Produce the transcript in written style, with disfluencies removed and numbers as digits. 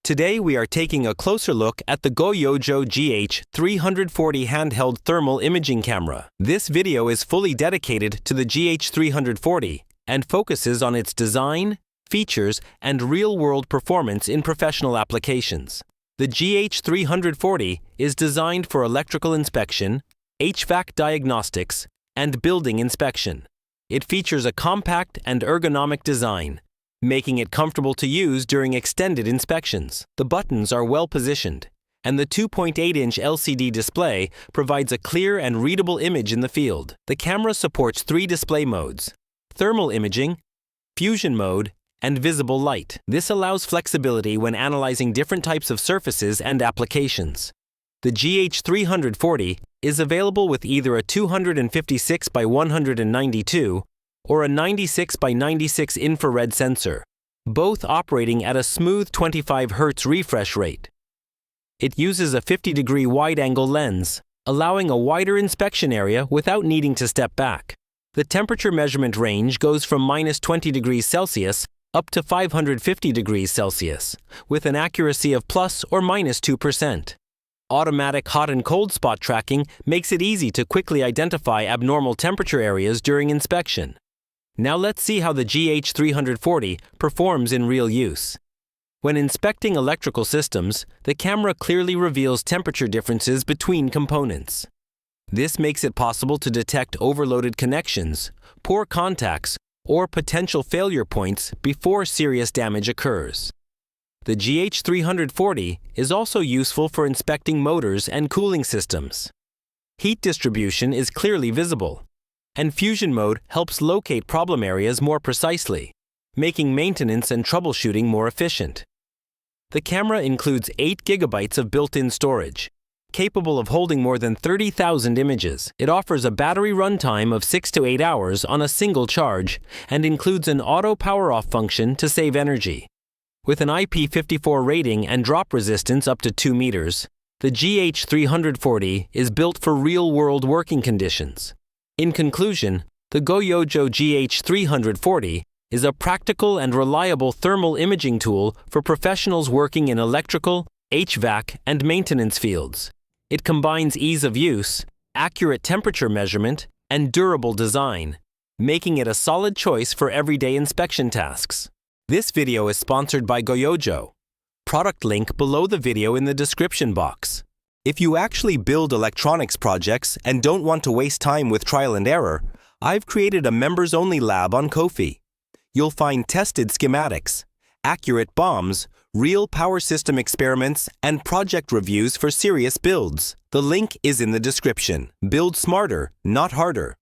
Today we are taking a closer look at the GOYOJO GH340 handheld thermal imaging camera. This video is fully dedicated to the GH340 and focuses on its design, features, and real-world performance in professional applications. The GH340 is designed for electrical inspection, HVAC diagnostics, and building inspection. It features a compact and ergonomic design, making it comfortable to use during extended inspections. The buttons are well positioned, and the 2.8-inch LCD display provides a clear and readable image in the field. The camera supports 3 display modes: thermal imaging, fusion mode, and visible light. This allows flexibility when analyzing different types of surfaces and applications. The GH340 is available with either a 256 by 192 or a 96 by 96 infrared sensor, both operating at a smooth 25 Hz refresh rate. It uses a 50-degree wide-angle lens, allowing a wider inspection area without needing to step back. The temperature measurement range goes from -20 degrees Celsius up to 550 degrees Celsius, with an accuracy of plus or minus 2%. Automatic hot and cold spot tracking makes it easy to quickly identify abnormal temperature areas during inspection. Now let's see how the GH340 performs in real use. When inspecting electrical systems, the camera clearly reveals temperature differences between components. This makes it possible to detect overloaded connections, poor contacts, or potential failure points before serious damage occurs. The GH340 is also useful for inspecting motors and cooling systems. Heat distribution is clearly visible, and fusion mode helps locate problem areas more precisely, making maintenance and troubleshooting more efficient. The camera includes 8 GB of built-in storage, capable of holding more than 30,000 images. It offers a battery runtime of 6 to 8 hours on a single charge and includes an auto power-off function to save energy. With an IP54 rating and drop resistance up to 2 meters, the GH340 is built for real-world working conditions. In conclusion, the GOYOJO GH340 is a practical and reliable thermal imaging tool for professionals working in electrical, HVAC, and maintenance fields. It combines ease of use, accurate temperature measurement, and durable design, making it a solid choice for everyday inspection tasks. This video is sponsored by GOYOJO. Product link below the video in the description box. If you actually build electronics projects and don't want to waste time with trial and error, I've created a members-only lab on Ko-fi. You'll find tested schematics, accurate BOMs, real power system experiments, and project reviews for serious builds. The link is in the description. Build smarter, not harder.